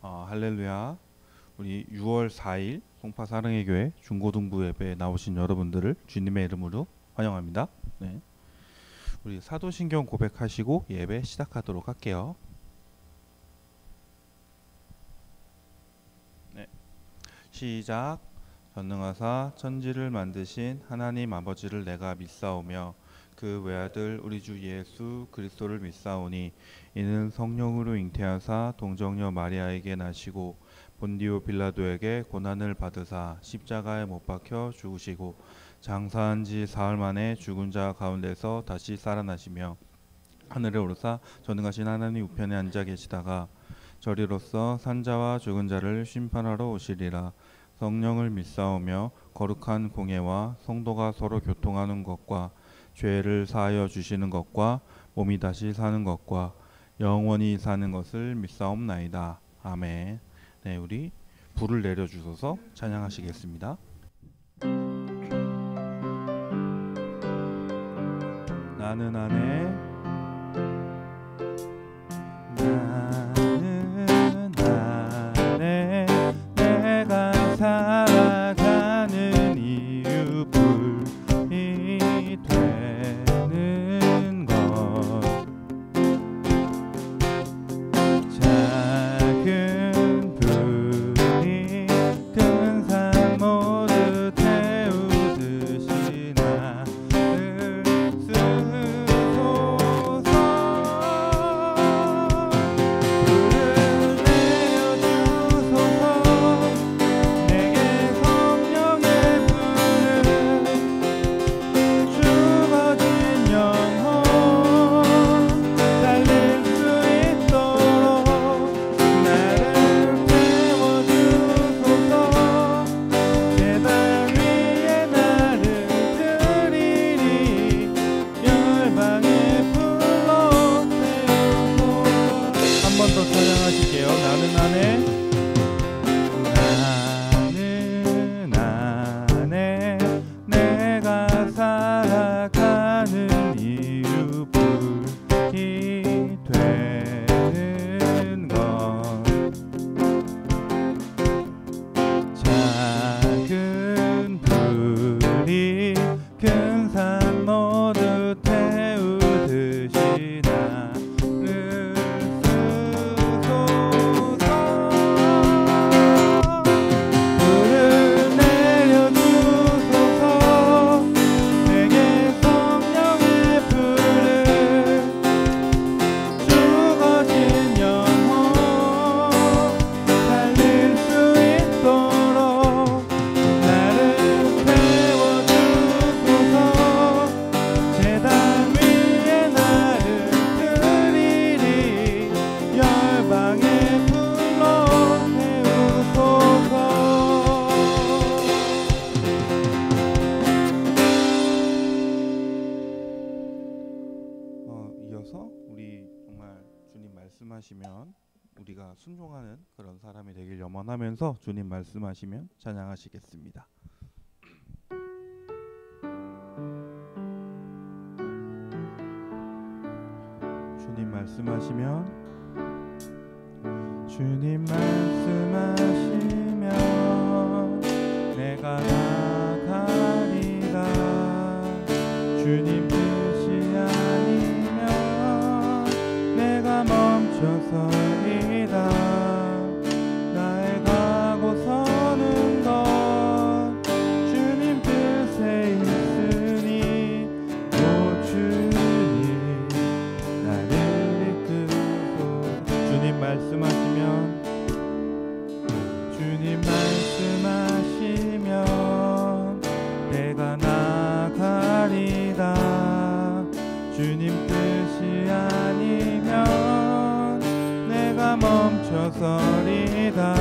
할렐루야. 우리 6월 4일 송파 사랑의 교회 중고등부 예배에 나오신 여러분들을 주님의 이름으로 환영합니다. 네. 우리 사도신경 고백하시고 예배 시작하도록 할게요. 네. 시작. 전능하사 천지를 만드신 하나님 아버지를 내가 믿사오며 그 외아들 우리 주 예수 그리스도를 믿사오니 이는 성령으로 잉태하사 동정녀 마리아에게 나시고 본디오 빌라도에게 고난을 받으사 십자가에 못 박혀 죽으시고 장사한 지 사흘 만에 죽은 자 가운데서 다시 살아나시며 하늘에 오르사 전능하신 하나님 우편에 앉아 계시다가 저리로서 산자와 죽은 자를 심판하러 오시리라. 성령을 믿사오며 거룩한 공예와 성도가 서로 교통하는 것과 죄를 사하여 주시는 것과 몸이 다시 사는 것과 영원히 사는 것을 믿사옵나이다. 아멘. 네, 우리 불을 내려주셔서 찬양하시겠습니다. 나는 안에 내가 살아가는 이유 불이 되는 것 작은 불이 큰 산 모두 태우듯이 나를 쓰소서. 불을 내려주소서. 내게 성령의 불을 죽어진 영혼 살릴 수 있도록 나를 태워주소서. 제단 위에 나를 드리리. 열방의 불로 태우소서. 한 번 더 찬양하실게요. 나는 안에 내가 살아가는 이유 불이 되는 것 작은 불이 큰 산 모두 태우듯이 나를 쓰소서. 불을 내려주소서. 내게 성령의 불을 죽어진 영혼 살릴 수 있도록 나를 태워주소서. 제단 위에 나를 드리리. 열방의 불로 태우소서. 이어서 우리 정말 주님 말씀하시면 우리가 순종하는 그런 사람이 되길 염원하면서 주님 말씀하시면 찬양하시겠습니다. 주님 말씀하시면 내가 나가리라. 주님 뜻이 아니면 내가 멈춰서리다. 나의 가고 서는 것 주님 뜻에 있으니 오 주님 나를 이끌소서. 주님 말씀하시면 내가 나가리다. 주님 뜻이 아니면 내가 멈춰서리다.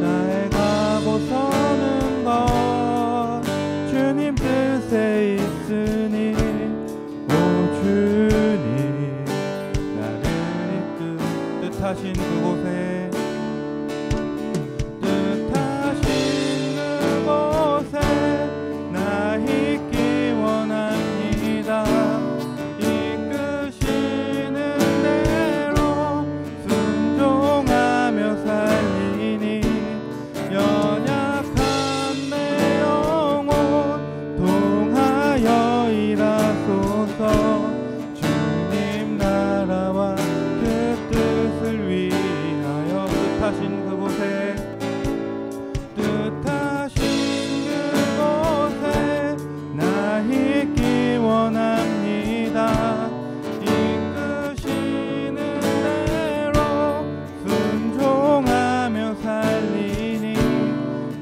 나의 가고 서는 것 주님 뜻에 있으니 오 주님 나를 이끌. 뜻하신 그곳에 나 있기 원합니다. 이끄시는 대로 순종하며 뜻하신 그곳에 뜻하신 그곳에 나 있기 원합니다. 이끄시는 대로 순종하며 살리니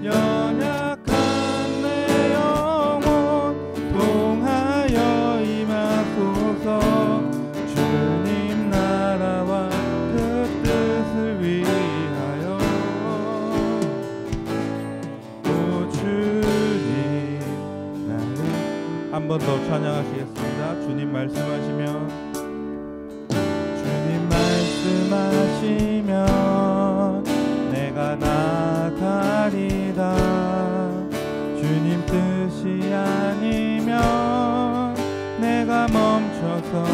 연약한 내 영혼 통하여 임하소서. 주님 나라와 그 뜻을 위하여 오 주님 나를 한 번 더 찬양하시겠습니다. 주님 말씀하시면 주님 말씀하시면 내가 나가리다. 주님 뜻이 아니면 내가 멈춰서리다.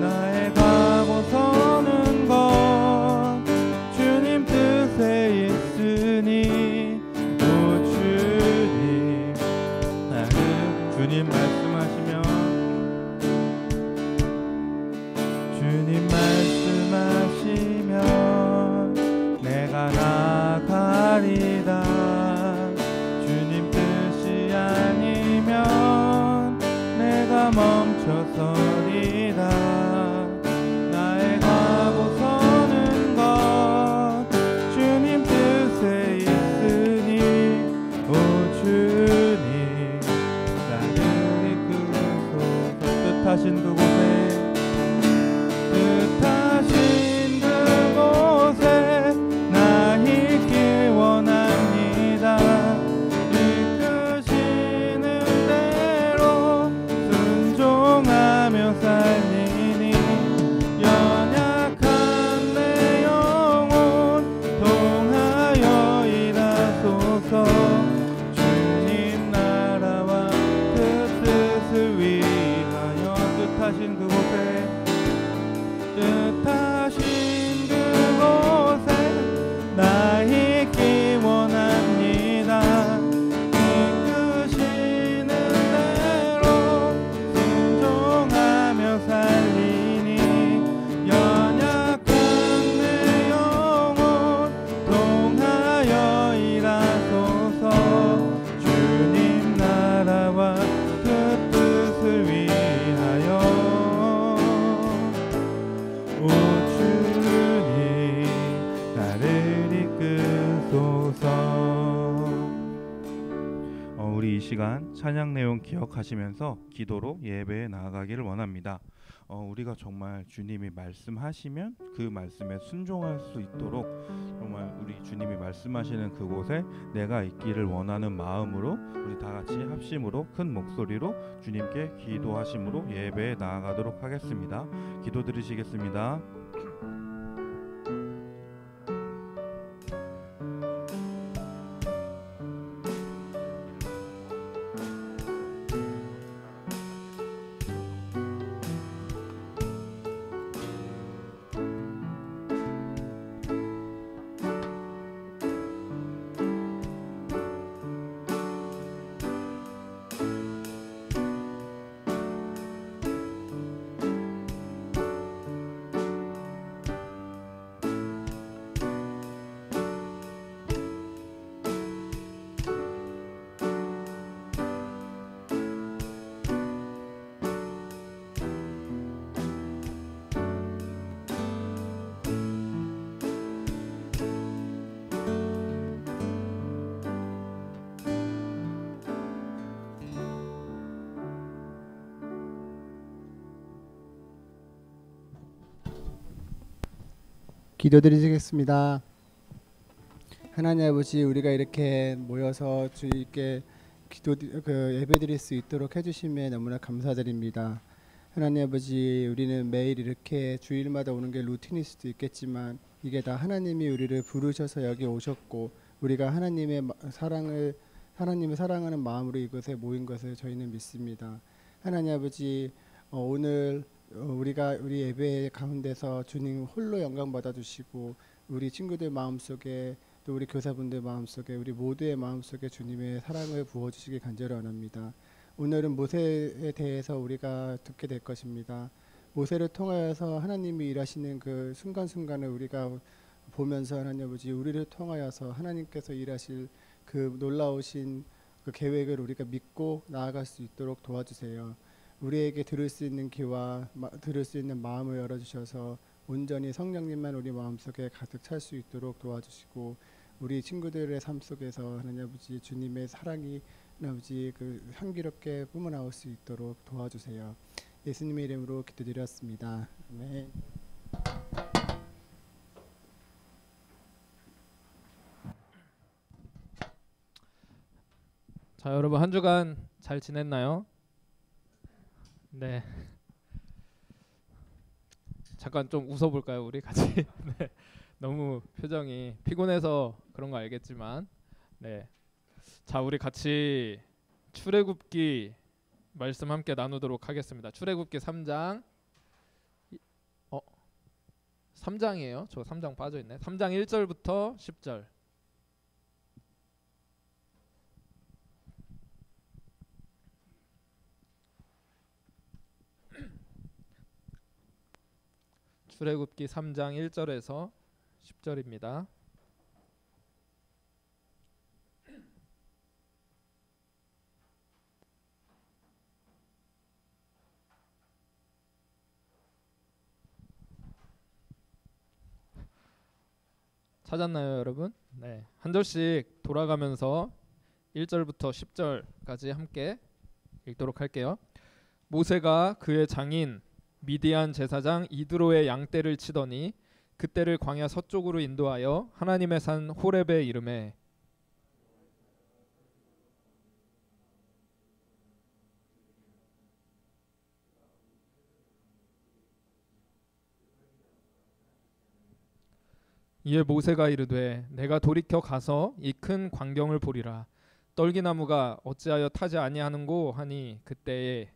나의 가고 서는 것 주님 뜻에 있으니 오 주님 나를 주님 말씀하시면 주님 말씀하시면 내가 나가리다. 주님 뜻이 아니면 내가 멈춰서리다. 나의 가고 서는 것 주님 뜻에 있으니 오 주님 나를 이끄소서. 뜻하신 그곳에 뜻하신 그곳에 나 있기 원합니다. 이끄시는 대로 순종하며 살리니 연약한 내 영혼 통하여 일하소서. 주님 나라와 그 뜻을 위하여 뜻하신 그곳에 뜻하신 그곳에 나 있기 원합니다. 이끄시는 대로 순종하며 살리니 연약한 내 영혼 통하여 일하소서. 주님 나라와 그 뜻을 위하여 오 주님 나를 이끄소서. 우리 이 시간 찬양 내용 기억하시면서 기도로 예배에 나아가기를 원합니다. 우리가 정말 주님이 말씀하시면 그 말씀에 순종할 수 있도록 정말 우리 주님이 말씀하시는 그곳에 내가 있기를 원하는 마음으로 우리 다 같이 합심으로 큰 목소리로 주님께 기도하심으로 예배에 나아가도록 하겠습니다. 기도 드리시겠습니다. 기도드리겠습니다. 하나님 아버지, 우리가 이렇게 모여서 주님께 예배드릴 수 있도록 해주심에 너무나 감사드립니다. 하나님 아버지, 우리는 매일 이렇게 주일마다 오는 게 루틴일 수도 있겠지만 이게 다 하나님이 우리를 부르셔서 여기 오셨고 우리가 하나님의 사랑하는 마음으로 이곳에 모인 것을 저희는 믿습니다. 하나님 아버지, 오늘 우리가 우리 예배 가운데서 주님 홀로 영광 받아 주시고 우리 친구들 마음속에 또 우리 교사분들 마음속에 우리 모두의 마음속에 주님의 사랑을 부어 주시기 간절히 원합니다. 오늘은 모세에 대해서 우리가 듣게 될 것입니다. 모세를 통하여서 하나님이 일하시는 그 순간순간을 우리가 보면서 하나님 아버지 우리를 통하여서 하나님께서 일하실 그 놀라우신 그 계획을 우리가 믿고 나아갈 수 있도록 도와주세요. 우리에게 들을 수 있는 귀와 들을 수 있는 마음을 열어주셔서 온전히 성령님만 우리 마음속에 가득 찰 수 있도록 도와주시고 우리 친구들의 삶 속에서 하나님 아버지 주님의 사랑이 하나님 아버지 그 향기롭게 뿜어나올 수 있도록 도와주세요. 예수님의 이름으로 기도드렸습니다. 아멘. 자, 여러분 한 주간 잘 지냈나요? 네. 잠깐 좀 웃어볼까요, 우리 같이? 네. 너무 표정이 피곤해서 그런 거 알겠지만, 네. 자, 우리 같이 출애굽기 말씀 함께 나누도록 하겠습니다. 출애굽기 3장, 3장이에요. 저 3장 빠져 있네. 3장 1절부터 10절. 출애굽기 3장 1절에서 10절입니다. 찾았나요, 여러분? 네. 한 절씩 돌아가면서 1절부터 10절까지 함께 읽도록 할게요. 모세가 그의 장인 미디안 제사장 이드로의 양떼를 치더니 그떼를 광야 서쪽으로 인도하여 하나님의 산 호렙에 이르매 이에 모세가 이르되 내가 돌이켜 가서 이 큰 광경을 보리라. 떨기나무가 어찌하여 타지 아니하는고 하니 그때에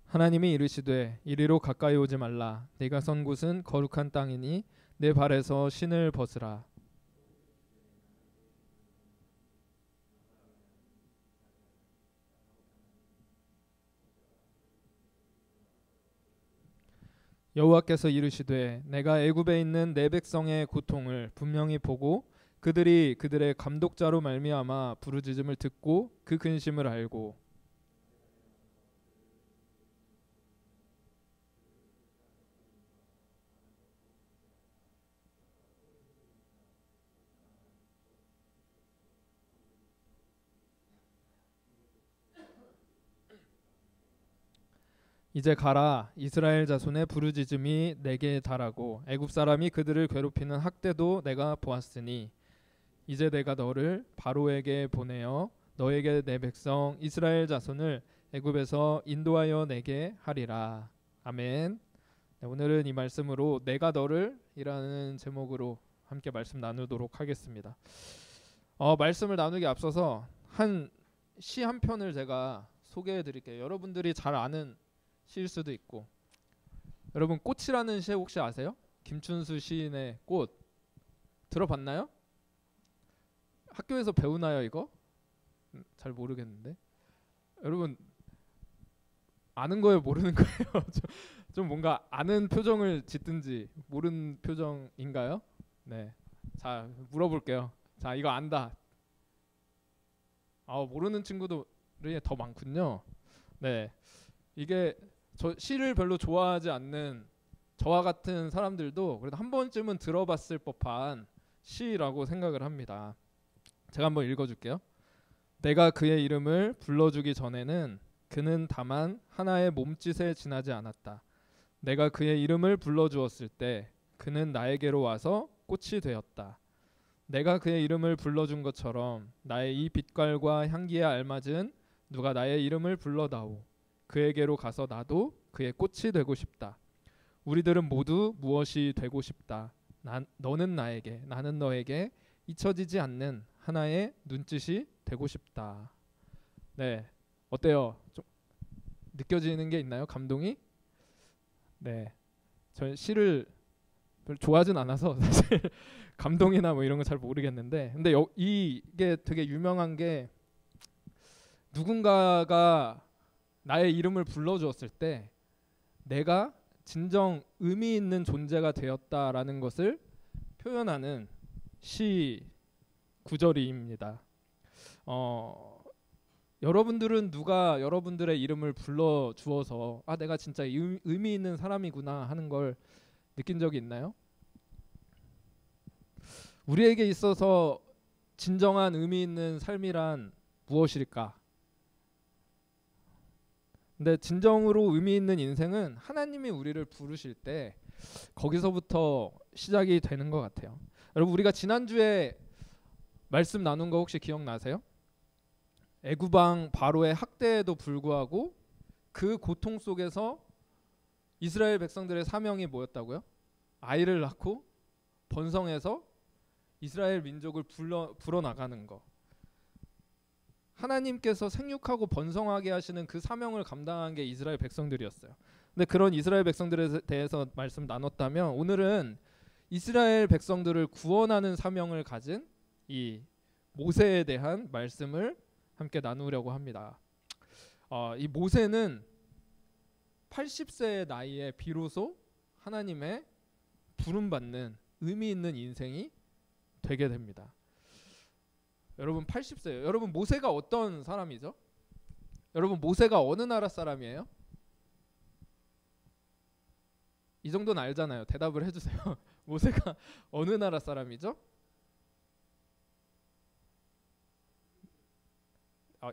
하나님이 이르시되 이리로 가까이 오지 말라. 네가 선 곳은 거룩한 땅이니 내 발에서 신을 벗으라. 여호와께서 이르시되 내가 애굽에 있는 내 백성의 고통을 분명히 보고 그들이 그들의 감독자로 말미암아 부르짖음을 듣고 그 근심을 알고 이제 가라. 이스라엘 자손의 부르짖음이 내게 달하고 애굽 사람이 그들을 괴롭히는 학대도 내가 보았으니 이제 내가 너를 바로에게 보내어 너에게 내 백성 이스라엘 자손을 애굽에서 인도하여 내게 하리라. 아멘. 네, 오늘은 이 말씀으로 내가 너를 이라는 제목으로 함께 말씀 나누도록 하겠습니다. 말씀을 나누기 앞서서 시 한 편을 제가 소개해 드릴게요. 여러분들이 잘 아는 시일 수도 있고. 여러분 꽃이라는 시 혹시 아세요? 김춘수 시인의 꽃 들어봤나요? 학교에서 배우나요 이거? 잘 모르겠는데. 여러분 아는 거예요, 모르는 거예요? 좀 뭔가 아는 표정을 짓든지 모르는 표정인가요? 네. 자, 물어볼게요. 자, 이거 안다. 모르는 친구들이 더 많군요. 네. 이게 저 시를 별로 좋아하지 않는 저와 같은 사람들도 그래도 한 번쯤은 들어봤을 법한 시라고 생각을 합니다. 제가 한번 읽어줄게요. 내가 그의 이름을 불러주기 전에는 그는 다만 하나의 몸짓에 지나지 않았다. 내가 그의 이름을 불러주었을 때 그는 나에게로 와서 꽃이 되었다. 내가 그의 이름을 불러준 것처럼 나의 이 빛깔과 향기에 알맞은 누가 나의 이름을 불러다오. 그에게로 가서 나도 그의 꽃이 되고 싶다. 우리들은 모두 무엇이 되고 싶다. 너는 나에게, 나는 너에게 잊혀지지 않는 하나의 눈짓이 되고 싶다. 네, 어때요? 좀 느껴지는 게 있나요? 감동이? 네, 저 시를 별로 좋아하진 않아서 사실 감동이나 뭐 이런 거 잘 모르겠는데, 근데 이게 되게 유명한 게 누군가가 나의 이름을 불러주었을 때 내가 진정 의미 있는 존재가 되었다라는 것을 표현하는 시 구절입니다. 여러분들은 누가 여러분들의 이름을 불러주어서 아 내가 진짜 의미 있는 사람이구나 하는 걸 느낀 적이 있나요? 우리에게 있어서 진정한 의미 있는 삶이란 무엇일까? 근데 진정으로 의미 있는 인생은 하나님이 우리를 부르실 때 거기서부터 시작이 되는 것 같아요. 여러분 우리가 지난주에 말씀 나눈 거 혹시 기억나세요? 애굽왕 바로의 학대에도 불구하고 그 고통 속에서 이스라엘 백성들의 사명이 뭐였다고요? 아이를 낳고 번성해서 이스라엘 민족을 불어나가는 거. 하나님께서 생육하고 번성하게 하시는 그 사명을 감당한 게 이스라엘 백성들이었어요. 근데 그런 이스라엘 백성들에 대해서 말씀 나눴다면 오늘은 이스라엘 백성들을 구원하는 사명을 가진 이 모세에 대한 말씀을 함께 나누려고 합니다. 이 모세는 80세의 나이에 비로소 하나님의 부름받는 의미 있는 인생이 되게 됩니다. 여러분 80세예요. 여러분 모세가 어떤 사람이죠? 여러분 모세가 어느 나라 사람이에요? 이 정도는 알잖아요. 대답을 해주세요. 모세가 어느 나라 사람이죠?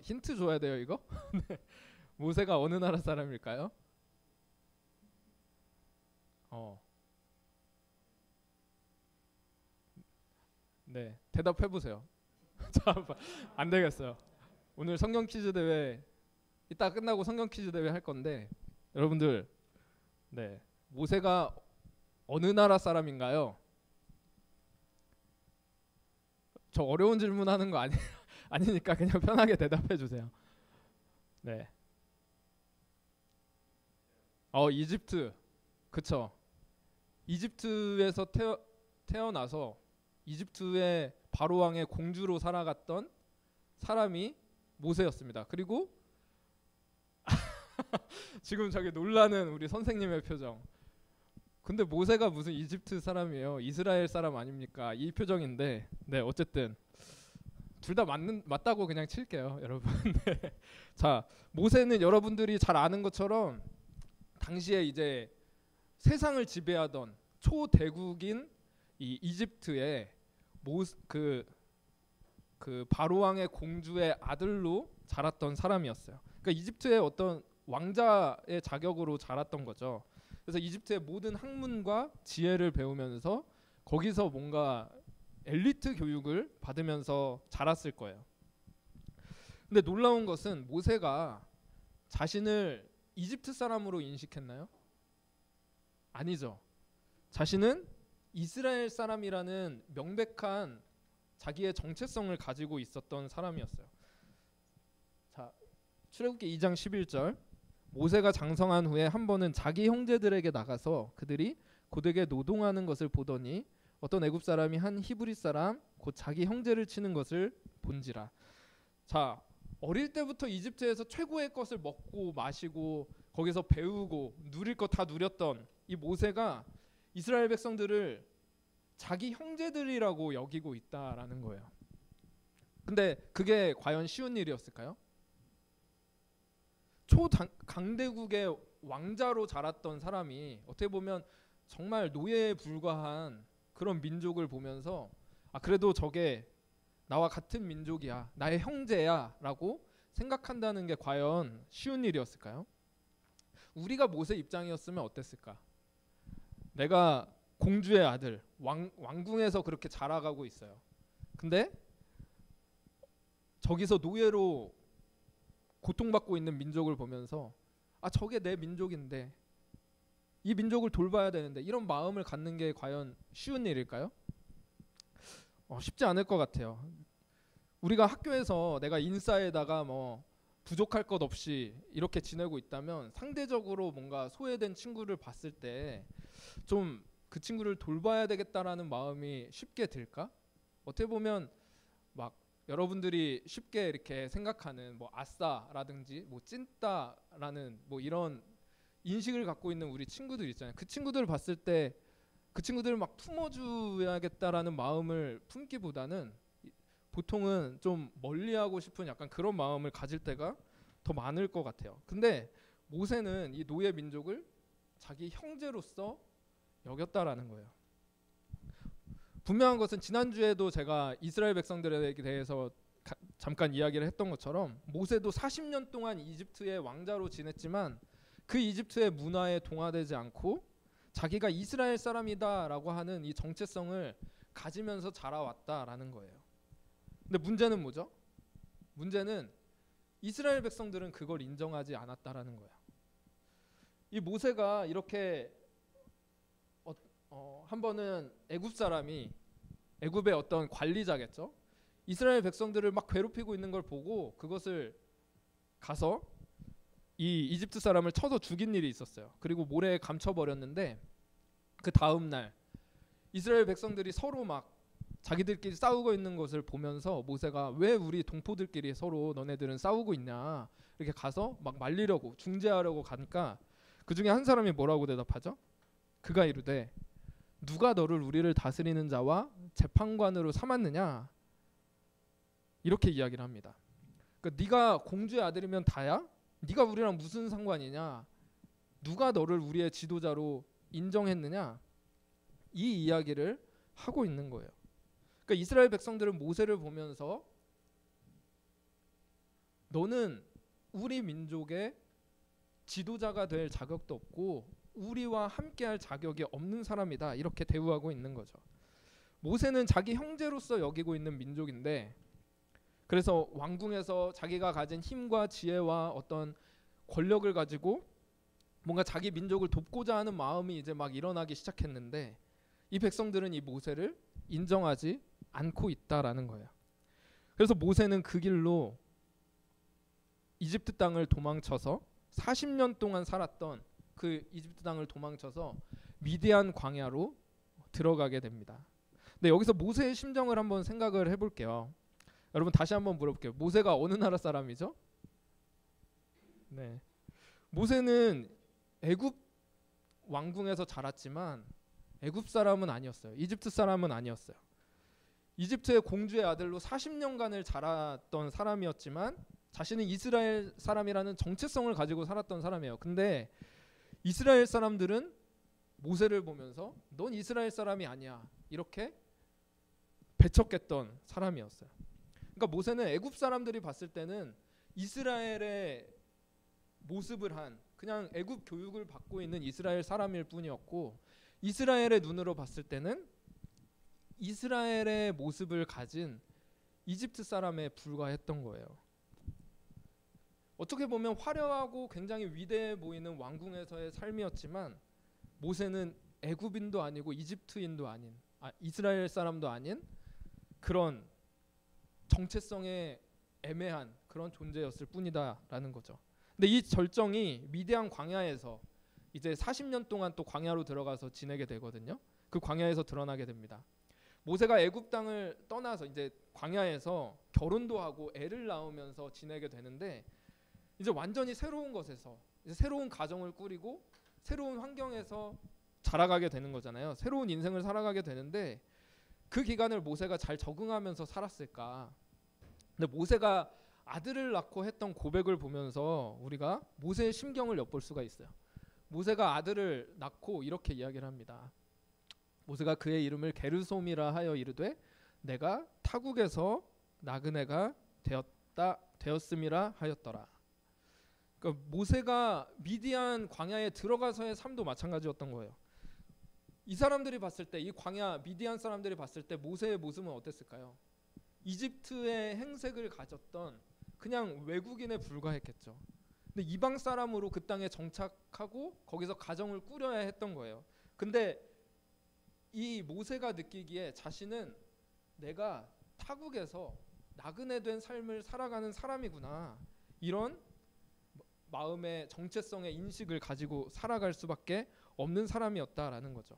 힌트 줘야 돼요 이거? 네. 모세가 어느 나라 사람일까요? 네, 대답해 보세요. 안 되겠어요. 오늘 성경 퀴즈 대회 이따 끝나고 성경 퀴즈 대회 할 건데 여러분들 네 모세가 어느 나라 사람인가요? 저 어려운 질문하는 거 아니니까 그냥 편하게 대답해 주세요. 네. 이집트 그쵸. 이집트에서 태어나서 이집트의 바로 왕의 공주로 살아갔던 사람이 모세였습니다. 그리고 지금 저기 놀라는 우리 선생님의 표정. 근데 모세가 무슨 이집트 사람이에요? 이스라엘 사람 아닙니까? 이 표정인데 네 어쨌든 둘 다 맞다고 그냥 칠게요, 여러분. 네. 자 모세는 여러분들이 잘 아는 것처럼 당시에 이제 세상을 지배하던 초대국인 이 이집트의 그 바로 왕의 공주의 아들로 자랐던 사람이었어요. 그러니까 이집트의 어떤 왕자의 자격으로 자랐던 거죠. 그래서 이집트의 모든 학문과 지혜를 배우면서 거기서 뭔가 엘리트 교육을 받으면서 자랐을 거예요. 근데 놀라운 것은 모세가 자신을 이집트 사람으로 인식했나요? 아니죠. 자신은 이스라엘 사람이라는 명백한 자기의 정체성을 가지고 있었던 사람이었어요. 자, 출애굽기 2장 11절 모세가 장성한 후에 한 번은 자기 형제들에게 나가서 그들이 고되게 노동하는 것을 보더니 어떤 애굽 사람이 한 히브리 사람 곧 자기 형제를 치는 것을 본지라. 자, 어릴 때부터 이집트에서 최고의 것을 먹고 마시고 거기서 배우고 누릴 거 다 누렸던 이 모세가 이스라엘 백성들을 자기 형제들이라고 여기고 있다라는 거예요. 근데 그게 과연 쉬운 일이었을까요? 초강대국의 왕자로 자랐던 사람이 어떻게 보면 정말 노예에 불과한 그런 민족을 보면서 그래도 저게 나와 같은 민족이야, 나의 형제야 라고 생각한다는 게 과연 쉬운 일이었을까요? 우리가 모세 입장이었으면 어땠을까? 내가 공주의 아들, 왕궁에서 그렇게 자라가고 있어요. 근데 저기서 노예로 고통받고 있는 민족을 보면서 저게 내 민족인데 이 민족을 돌봐야 되는데 이런 마음을 갖는 게 과연 쉬운 일일까요? 쉽지 않을 것 같아요. 우리가 학교에서 내가 인싸에다가 뭐 부족할 것 없이 이렇게 지내고 있다면 상대적으로 뭔가 소외된 친구를 봤을 때 좀 그 친구를 돌봐야 되겠다라는 마음이 쉽게 들까? 어떻게 보면 막 여러분들이 쉽게 이렇게 생각하는 뭐 아싸라든지 뭐 찐따라는 뭐 이런 인식을 갖고 있는 우리 친구들 있잖아요. 그 친구들을 봤을 때 그 친구들을 막 품어줘야겠다라는 마음을 품기보다는 보통은 좀 멀리하고 싶은 약간 그런 마음을 가질 때가 더 많을 것 같아요. 근데 모세는 이 노예 민족을 자기 형제로서 여겼다라는 거예요. 분명한 것은 지난주에도 제가 이스라엘 백성들에 대해서 잠깐 이야기를 했던 것처럼 모세도 40년 동안 이집트의 왕자로 지냈지만 그 이집트의 문화에 동화되지 않고 자기가 이스라엘 사람이다라고 하는 이 정체성을 가지면서 자라왔다라는 거예요. 근데 문제는 뭐죠? 문제는 이스라엘 백성들은 그걸 인정하지 않았다라는 거야. 이 모세가 이렇게 한 번은 애굽 사람이 애굽의 어떤 관리자겠죠. 이스라엘 백성들을 막 괴롭히고 있는 걸 보고 그것을 가서 이 이집트 사람을 쳐서 죽인 일이 있었어요. 그리고 모래에 감춰버렸는데 그 다음 날 이스라엘 백성들이 서로 막 자기들끼리 싸우고 있는 것을 보면서 모세가 왜 우리 동포들끼리 서로 너네들은 싸우고 있냐 이렇게 가서 막 말리려고 중재하려고 가니까 그 중에 한 사람이 뭐라고 대답하죠? 그가 이르되 누가 너를 우리를 다스리는 자와 재판관으로 삼았느냐 이렇게 이야기를 합니다. 그러니까 네가 공주의 아들이면 다야? 네가 우리랑 무슨 상관이냐? 누가 너를 우리의 지도자로 인정했느냐? 이 이야기를 하고 있는 거예요. 그러니까 이스라엘 백성들은 모세를 보면서 너는 우리 민족의 지도자가 될 자격도 없고 우리와 함께할 자격이 없는 사람이다 이렇게 대우하고 있는 거죠. 모세는 자기 형제로서 여기고 있는 민족인데 그래서 왕궁에서 자기가 가진 힘과 지혜와 어떤 권력을 가지고 뭔가 자기 민족을 돕고자 하는 마음이 이제 막 일어나기 시작했는데 이 백성들은 이 모세를 인정하지 않고 있다라는 거예요. 그래서 모세는 그 길로 이집트 땅을 도망쳐서 40년 동안 살았던 그 이집트 땅을 도망쳐서 미디안 광야로 들어가게 됩니다. 근데 여기서 모세의 심정을 한번 생각을 해볼게요. 여러분 다시 한번 물어볼게요. 모세가 어느 나라 사람이죠? 네, 모세는 애굽 왕궁에서 자랐지만 애굽 사람은 아니었어요. 이집트 사람은 아니었어요. 이집트의 공주의 아들로 40년간을 자랐던 사람이었지만 자신은 이스라엘 사람이라는 정체성을 가지고 살았던 사람이에요. 근데 이스라엘 사람들은 모세를 보면서 넌 이스라엘 사람이 아니야 이렇게 배척했던 사람이었어요. 그러니까 모세는 애굽 사람들이 봤을 때는 이스라엘의 모습을 한 그냥 애굽 교육을 받고 있는 이스라엘 사람일 뿐이었고 이스라엘의 눈으로 봤을 때는 이스라엘의 모습을 가진 이집트 사람에 불과했던 거예요. 어떻게 보면 화려하고 굉장히 위대해 보이는 왕궁에서의 삶이었지만 모세는 애굽인도 아니고 이집트인도 아닌 이스라엘 사람도 아닌 그런 정체성에 애매한 그런 존재였을 뿐이다라는 거죠. 근데 이 절정이 미디안 광야에서 이제 40년 동안 또 광야로 들어가서 지내게 되거든요. 그 광야에서 드러나게 됩니다. 모세가 애굽 땅을 떠나서 이제 광야에서 결혼도 하고 애를 낳으면서 지내게 되는데 이제 완전히 새로운 것에서 이제 새로운 가정을 꾸리고 새로운 환경에서 자라가게 되는 거잖아요. 새로운 인생을 살아가게 되는데 그 기간을 모세가 잘 적응하면서 살았을까? 근데 모세가 아들을 낳고 했던 고백을 보면서 우리가 모세의 심경을 엿볼 수가 있어요. 모세가 아들을 낳고 이렇게 이야기를 합니다. 모세가 그의 이름을 게르솜이라 하여 이르되 내가 타국에서 나그네가 되었음이라 하였더라. 그러니까 모세가 미디안 광야에 들어가서의 삶도 마찬가지였던 거예요. 이 사람들이 봤을 때 이 광야 미디안 사람들이 봤을 때 모세의 모습은 어땠을까요? 이집트의 행색을 가졌던 그냥 외국인에 불과했겠죠. 근데 이방 사람으로 그 땅에 정착하고 거기서 가정을 꾸려야 했던 거예요. 근데 이 모세가 느끼기에 자신은 내가 타국에서 나그네 된 삶을 살아가는 사람이구나 이런 마음의 정체성의 인식을 가지고 살아갈 수밖에 없는 사람이었다라는 거죠.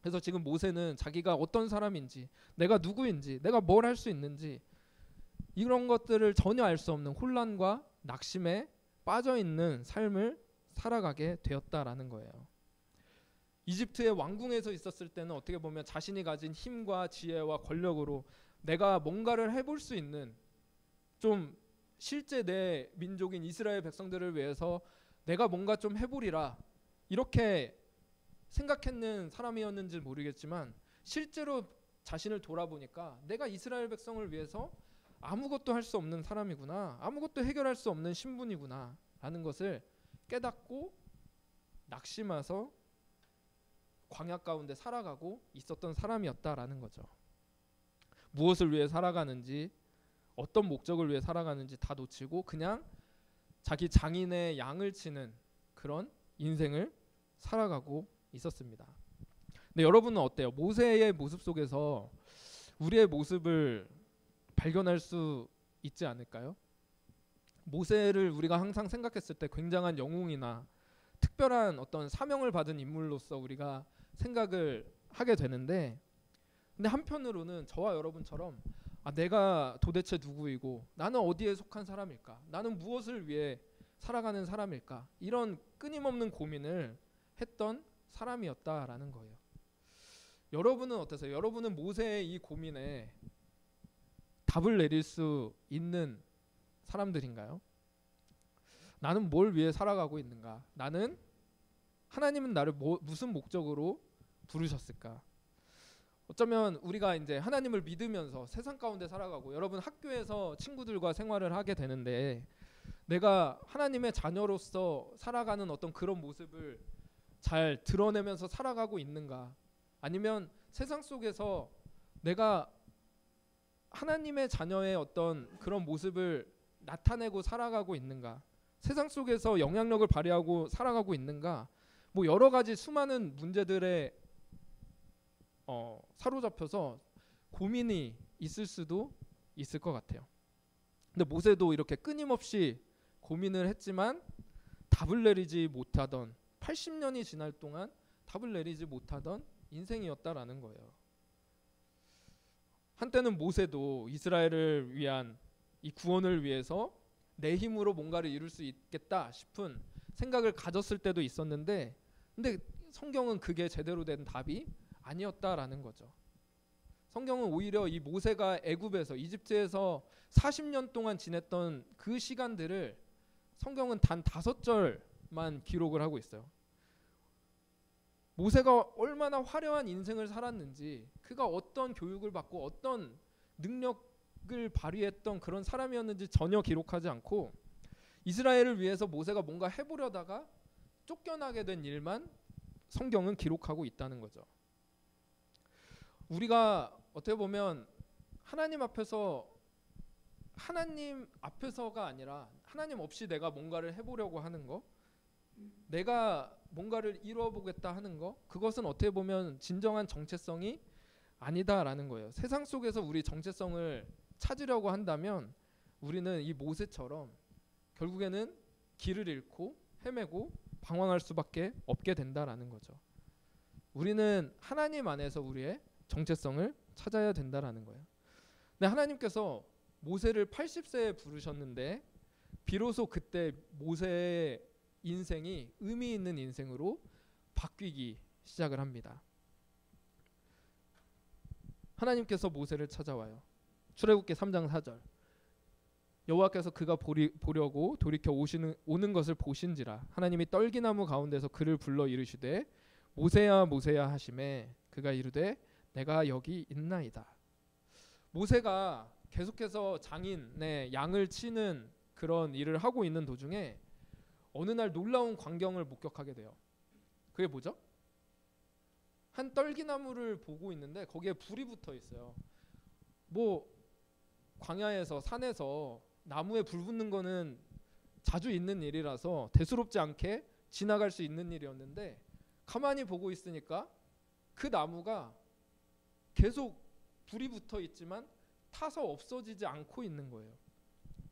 그래서 지금 모세는 자기가 어떤 사람인지, 내가 누구인지, 내가 뭘 할 수 있는지 이런 것들을 전혀 알 수 없는 혼란과 낙심에 빠져 있는 삶을 살아가게 되었다라는 거예요. 이집트의 왕궁에서 있었을 때는 어떻게 보면 자신이 가진 힘과 지혜와 권력으로 내가 뭔가를 해볼 수 있는, 좀 실제 내 민족인 이스라엘 백성들을 위해서 내가 뭔가 좀 해보리라 이렇게 생각했는 사람이었는지 모르겠지만, 실제로 자신을 돌아보니까 내가 이스라엘 백성을 위해서 아무것도 할 수 없는 사람이구나, 아무것도 해결할 수 없는 신분이구나 라는 것을 깨닫고 낙심해서 광야 가운데 살아가고 있었던 사람이었다라는 거죠. 무엇을 위해 살아가는지, 어떤 목적을 위해 살아가는지 다 놓치고 그냥 자기 장인의 양을 치는 그런 인생을 살아가고 있었습니다. 근데 여러분은 어때요? 모세의 모습 속에서 우리의 모습을 발견할 수 있지 않을까요? 모세를 우리가 항상 생각했을 때 굉장한 영웅이나 특별한 어떤 사명을 받은 인물로서 우리가 생각을 하게 되는데, 근데 한편으로는 저와 여러분처럼 내가 도대체 누구이고 나는 어디에 속한 사람일까? 나는 무엇을 위해 살아가는 사람일까? 이런 끊임없는 고민을 했던 사람이었다라는 거예요. 여러분은 어떠세요? 여러분은 모세의 이 고민에 답을 내릴 수 있는 사람들인가요? 나는 뭘 위해 살아가고 있는가? 나는 하나님은 나를 무슨 목적으로 부르셨을까? 어쩌면 우리가 이제 하나님을 믿으면서 세상 가운데 살아가고, 여러분 학교에서 친구들과 생활을 하게 되는데 내가 하나님의 자녀로서 살아가는 어떤 그런 모습을 잘 드러내면서 살아가고 있는가? 아니면 세상 속에서 내가 하나님의 자녀의 어떤 그런 모습을 나타내고 살아가고 있는가? 세상 속에서 영향력을 발휘하고 살아가고 있는가? 뭐 여러 가지 수많은 문제들에 사로잡혀서 고민이 있을 수도 있을 것 같아요. 근데 모세도 이렇게 끊임없이 고민을 했지만 답을 내리지 못하던, 80년이 지날 동안 답을 내리지 못하던 인생이었다라는 거예요. 한때는 모세도 이스라엘을 위한 이 구원을 위해서 내 힘으로 뭔가를 이룰 수 있겠다 싶은 생각을 가졌을 때도 있었는데, 근데 성경은 그게 제대로 된 답이 아니었다라는 거죠. 성경은 오히려 이 모세가 애굽에서, 이집트에서 40년 동안 지냈던 그 시간들을 성경은 단 5절만 기록을 하고 있어요. 모세가 얼마나 화려한 인생을 살았는지, 그가 어떤 교육을 받고 어떤 능력을 발휘했던 그런 사람이었는지 전혀 기록하지 않고, 이스라엘을 위해서 모세가 뭔가 해보려다가 쫓겨나게 된 일만 성경은 기록하고 있다는 거죠. 우리가 어떻게 보면 하나님 앞에서가 아니라 하나님 없이 내가 뭔가를 해보려고 하는 거, 내가 뭔가를 이루어보겠다 하는 거, 그것은 어떻게 보면 진정한 정체성이 아니다라는 거예요. 세상 속에서 우리 정체성을 찾으려고 한다면 우리는 이 모세처럼 결국에는 길을 잃고 헤매고 방황할 수밖에 없게 된다라는 거죠. 우리는 하나님 안에서 우리의 정체성을 찾아야 된다라는 거예요. 근데 하나님께서 모세를 80세에 부르셨는데 비로소 그때 모세의 인생이 의미 있는 인생으로 바뀌기 시작을 합니다. 하나님께서 모세를 찾아와요. 출애굽기 3장 4절. 여호와께서 그가 보려고 돌이켜 오는 것을 보신지라 하나님이 떨기나무 가운데서 그를 불러 이르시되 모세야 모세야 하시매 그가 이르되 내가 여기 있나이다. 모세가 계속해서 장인의 양을 치는 그런 일을 하고 있는 도중에 어느 날 놀라운 광경을 목격하게 돼요. 그게 뭐죠? 한 떨기나무를 보고 있는데 거기에 불이 붙어 있어요. 뭐 광야에서, 산에서 나무에 불 붙는 거는 자주 있는 일이라서 대수롭지 않게 지나갈 수 있는 일이었는데, 가만히 보고 있으니까 그 나무가 계속 불이 붙어 있지만 타서 없어지지 않고 있는 거예요.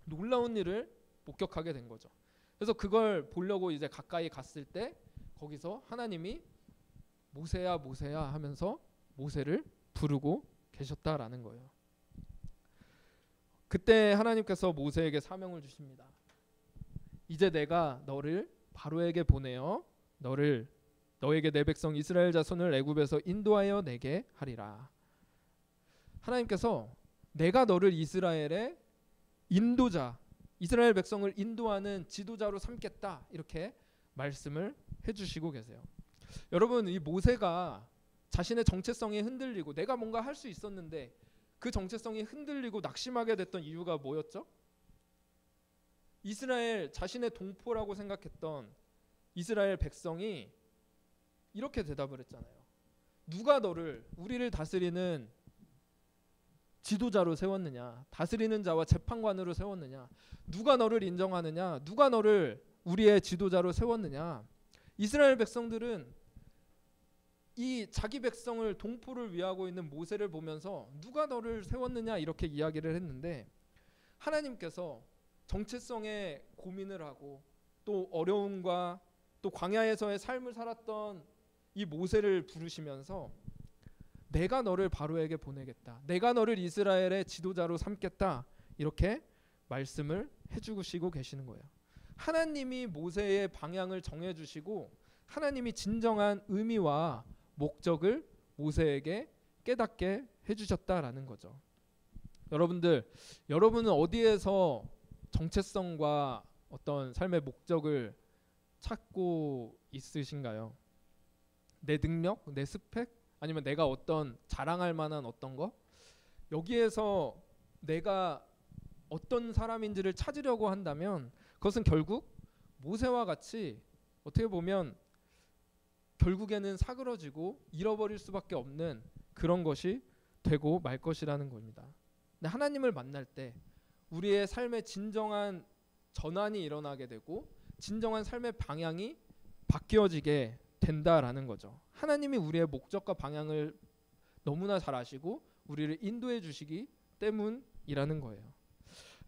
놀라운 일을 목격하게 된 거죠. 그래서 그걸 보려고 이제 가까이 갔을 때 거기서 하나님이 모세야 모세야 하면서 모세를 부르고 계셨다라는 거예요. 그때 하나님께서 모세에게 사명을 주십니다. 이제 내가 너를 바로에게 보내어 너에게 내 백성 이스라엘 자손을 애굽에서 인도하여 내게 하리라. 하나님께서 내가 너를 이스라엘의 인도자, 이스라엘 백성을 인도하는 지도자로 삼겠다 이렇게 말씀을 해주시고 계세요. 여러분, 이 모세가 자신의 정체성이 흔들리고 내가 뭔가 할 수 있었는데 그 정체성이 흔들리고 낙심하게 됐던 이유가 뭐였죠? 이스라엘, 자신의 동포라고 생각했던 이스라엘 백성이 이렇게 대답을 했잖아요. 누가 너를, 우리를 다스리는 지도자로 세웠느냐, 다스리는 자와 재판관으로 세웠느냐, 누가 너를 인정하느냐, 누가 너를 우리의 지도자로 세웠느냐. 이스라엘 백성들은 이 자기 백성을, 동포를 위하고 있는 모세를 보면서 누가 너를 세웠느냐 이렇게 이야기를 했는데, 하나님께서 정체성에 고민을 하고 또 어려움과 또 광야에서의 삶을 살았던 이 모세를 부르시면서 내가 너를 바로에게 보내겠다, 내가 너를 이스라엘의 지도자로 삼겠다 이렇게 말씀을 해주시고 계시는 거예요. 하나님이 모세의 방향을 정해주시고 하나님이 진정한 의미와 목적을 모세에게 깨닫게 해주셨다라는 거죠. 여러분은 어디에서 정체성과 어떤 삶의 목적을 찾고 있으신가요? 내 능력, 내 스펙, 아니면 내가 어떤 자랑할 만한 어떤 거? 여기에서 내가 어떤 사람인지를 찾으려고 한다면 그것은 결국 모세와 같이 어떻게 보면 결국에는 사그러지고 잃어버릴 수밖에 없는 그런 것이 되고 말 것이라는 겁니다. 근데 하나님을 만날 때 우리의 삶의 진정한 전환이 일어나게 되고 진정한 삶의 방향이 바뀌어지게 된다라는 거죠. 하나님이 우리의 목적과 방향을 너무나 잘 아시고 우리를 인도해 주시기 때문이라는 거예요.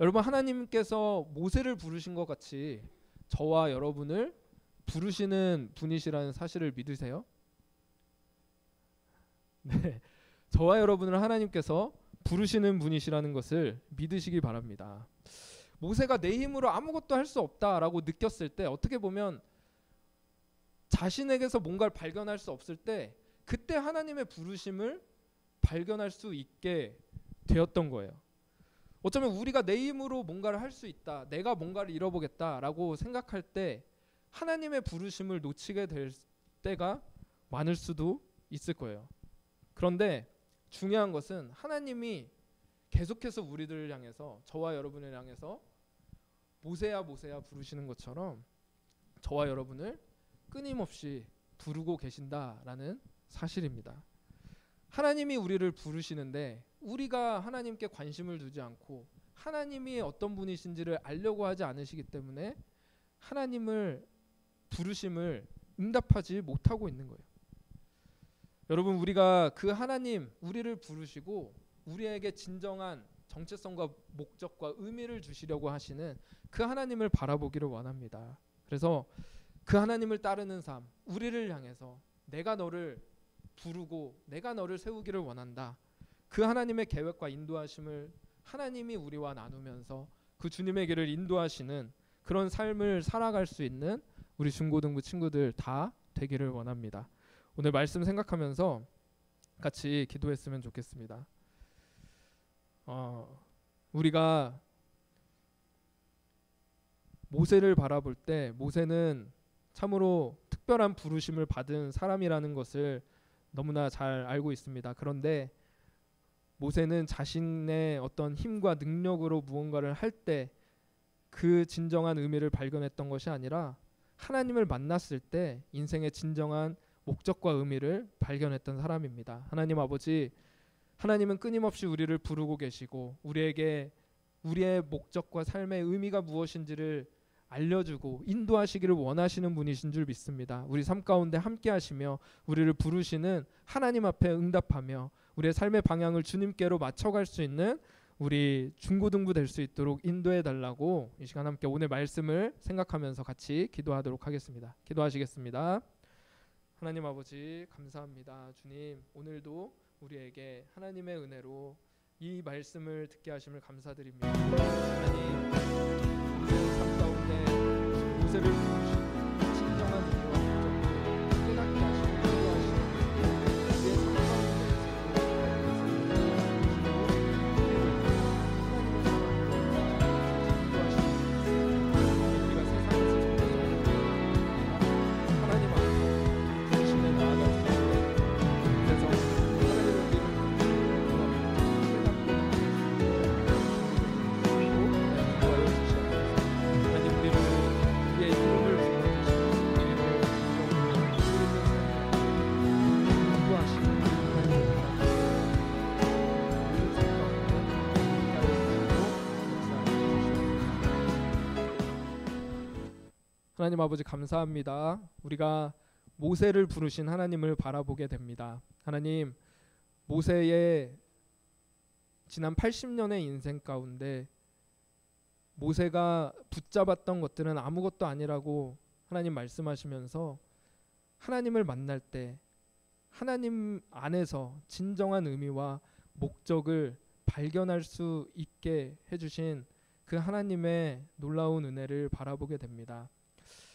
여러분, 하나님께서 모세를 부르신 것 같이 저와 여러분을 부르시는 분이시라는 사실을 믿으세요? 네, 저와 여러분을 하나님께서 부르시는 분이시라는 것을 믿으시기 바랍니다. 모세가 내 힘으로 아무것도 할 수 없다라고 느꼈을 때, 어떻게 보면 자신에게서 뭔가를 발견할 수 없을 때 그때 하나님의 부르심을 발견할 수 있게 되었던 거예요. 어쩌면 우리가 내 힘으로 뭔가를 할 수 있다, 내가 뭔가를 이뤄보겠다라고 생각할 때 하나님의 부르심을 놓치게 될 때가 많을 수도 있을 거예요. 그런데 중요한 것은 하나님이 계속해서 우리들을 향해서, 저와 여러분을 향해서 모세야 모세야 부르시는 것처럼 저와 여러분을 끊임없이 부르고 계신다라는 사실입니다. 하나님이 우리를 부르시는데 우리가 하나님께 관심을 두지 않고 하나님이 어떤 분이신지를 알려고 하지 않으시기 때문에 하나님을 부르심을 응답하지 못하고 있는 거예요. 여러분, 우리가 그 하나님, 우리를 부르시고 우리에게 진정한 정체성과 목적과 의미를 주시려고 하시는 그 하나님을 바라보기를 원합니다. 그래서 그 하나님을 따르는 삶, 우리를 향해서 내가 너를 부르고 내가 너를 세우기를 원한다, 그 하나님의 계획과 인도하심을 하나님이 우리와 나누면서 그 주님의 길을 인도하시는 그런 삶을 살아갈 수 있는 우리 중고등부 친구들 다 되기를 원합니다. 오늘 말씀 생각하면서 같이 기도했으면 좋겠습니다. 우리가 모세를 바라볼 때 모세는 참으로 특별한 부르심을 받은 사람이라는 것을 너무나 잘 알고 있습니다. 그런데 모세는 자신의 어떤 힘과 능력으로 무언가를 할 때 그 진정한 의미를 발견했던 것이 아니라 하나님을 만났을 때 인생의 진정한 목적과 의미를 발견했던 사람입니다. 하나님 아버지, 하나님은 끊임없이 우리를 부르고 계시고 우리에게 우리의 목적과 삶의 의미가 무엇인지를 알려주고 인도하시기를 원하시는 분이신 줄 믿습니다. 우리 삶 가운데 함께 하시며 우리를 부르시는 하나님 앞에 응답하며 우리의 삶의 방향을 주님께로 맞춰갈 수 있는 우리 중고등부 될 수 있도록 인도해 달라고 이 시간 함께 오늘 말씀을 생각하면서 같이 기도하도록 하겠습니다. 기도하시겠습니다. 하나님 아버지 감사합니다. 주님 오늘도 우리에게 하나님의 은혜로 이 말씀을 듣게 하심을 감사드립니다. 하나님 우리의 삶 가운데 모세를 부르시고 진정한 의미와 목적을 깨닫게 하시고 인도하시고 우리의 삶 하나님 아버지 감사합니다. 우리가 모세를 부르신 하나님을 바라보게 됩니다. 하나님 모세의 지난 80년의 인생 가운데 모세가 붙잡았던 것들은 아무것도 아니라고 하나님 말씀하시면서 하나님을 만날 때 하나님 안에서 진정한 의미와 목적을 발견할 수 있게 해주신 그 하나님의 놀라운 은혜를 바라보게 됩니다.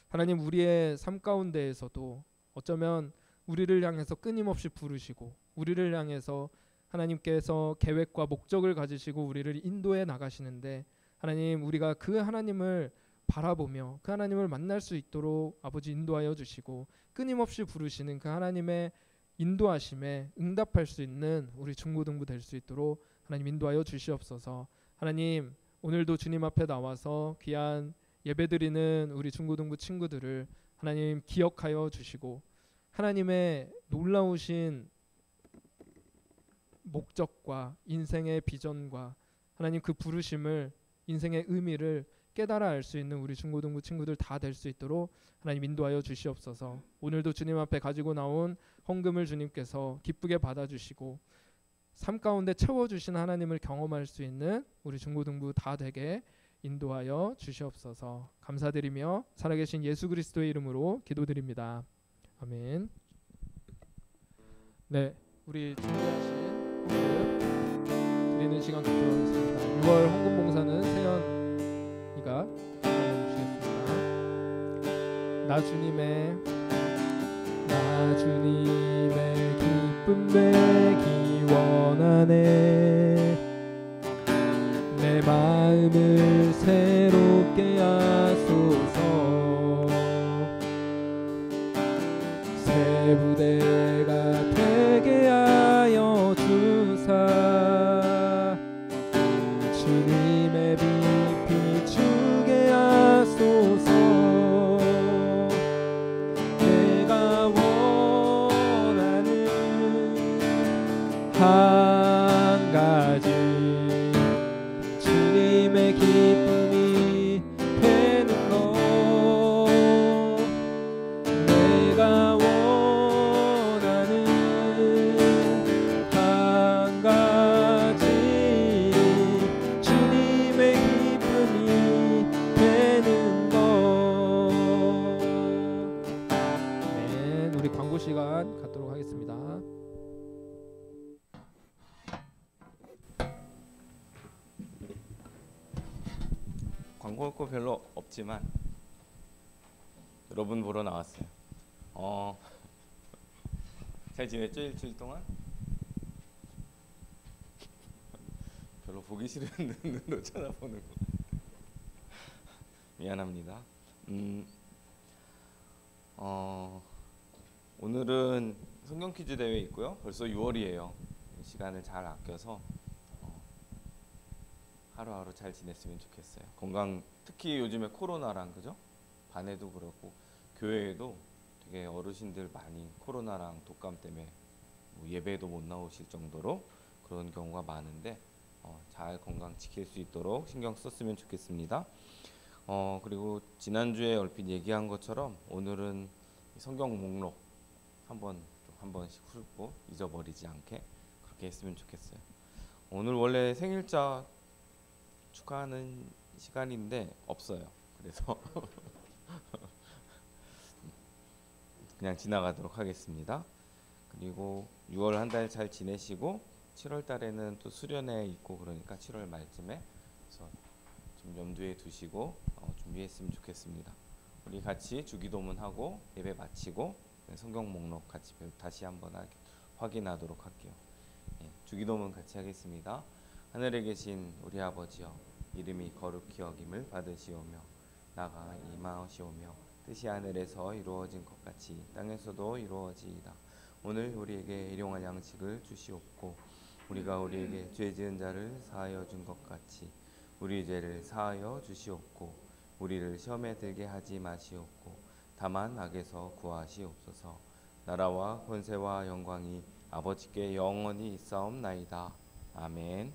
하나님 우리의 삶 가운데에서도 어쩌면 우리를 향해서 끊임없이 부르시고 우리를 향해서 하나님께서 계획과 목적을 가지시고 우리를 인도해 나가시는데 하나님 우리가 그 하나님을 바라보며 그 하나님을 만날 수 있도록 아버지 인도하여 주시고 끊임없이 부르시는 그 하나님의 인도하심에 응답할 수 있는 우리 중고등부 될 수 있도록 하나님 인도하여 주시옵소서. 하나님 오늘도 주님 앞에 나와서 귀한 예배드리는 우리 중고등부 친구들을 하나님 기억하여 주시고 하나님의 놀라우신 목적과 인생의 비전과 하나님 그 부르심을 인생의 의미를 깨달아 알 수 있는 우리 중고등부 친구들 다 될 수 있도록 하나님 인도하여 주시옵소서. 오늘도 주님 앞에 가지고 나온 헌금을 주님께서 기쁘게 받아주시고 삶 가운데 채워주신 하나님을 경험할 수 있는 우리 중고등부 다 되게 인도하여 주시옵소서. 감사드리며 살아계신 예수 그리스도의 이름으로 기도드립니다. 아멘. 네, 우리 준비하신 헌금 드리는 시간 갖도록 하겠습니다. 6월 헌금 봉사는 세연이가 주시겠습니다. 나 주님의 기쁨 되기 원하네. 내 마음을 새롭게 하소서. 새 부대가 되게 하여 주사. 주님의 빛 비추게 하소서. 내가 원하는 한 가지 주님의 기쁨이 되는 것. 내가 원하는 한 가지 주님의 기쁨이 되는 것. 네, 우리 광고 시간 갖도록 하겠습니다. 광고할 거 별로 없지만 여러분 보러 나왔어요. 잘 지냈죠? 일주일 동안? 별로 보기 싫은 눈으로 쳐다보는 거 미안합니다. 오늘은 성경 퀴즈 대회 있고요. 벌써 6월이에요. 시간을 잘 아껴서 하루하루 잘 지냈으면 좋겠어요. 건강, 특히 요즘에 코로나랑 그죠? 반에도 그렇고 교회에도 되게 어르신들 많이 코로나랑 독감 때문에 예배도 못 나오실 정도로 그런 경우가 많은데 잘 건강 지킬 수 있도록 신경 썼으면 좋겠습니다. 그리고 지난주에 얼핏 얘기한 것처럼 오늘은 성경 목록 한 번씩 훑고 잊어버리지 않게 그렇게 했으면 좋겠어요. 오늘 원래 생일자 축하하는 시간인데 없어요. 그래서 그냥 지나가도록 하겠습니다. 그리고 6월 한 달 잘 지내시고 7월 달에는 또 수련회 있고 그러니까 7월 말쯤에 그래서 좀 염두에 두시고 준비했으면 좋겠습니다. 우리 같이 주기도문하고 예배 마치고 성경 목록 같이 다시 한번 확인하도록 할게요. 주기도문 같이 하겠습니다. 하늘에 계신 우리 아버지여, 이름이 거룩히 여김을 받으시오며 나가 임하시오며 뜻이 하늘에서 이루어진 것 같이 땅에서도 이루어지이다. 오늘 우리에게 일용할 양식을 주시옵고 우리가 우리에게 죄 지은 자를 사하여 준 것 같이 우리 죄를 사하여 주시옵고 우리를 시험에 들게 하지 마시옵고 다만 악에서 구하시옵소서. 나라와 권세와 영광이 아버지께 영원히 있사옵나이다. 아멘.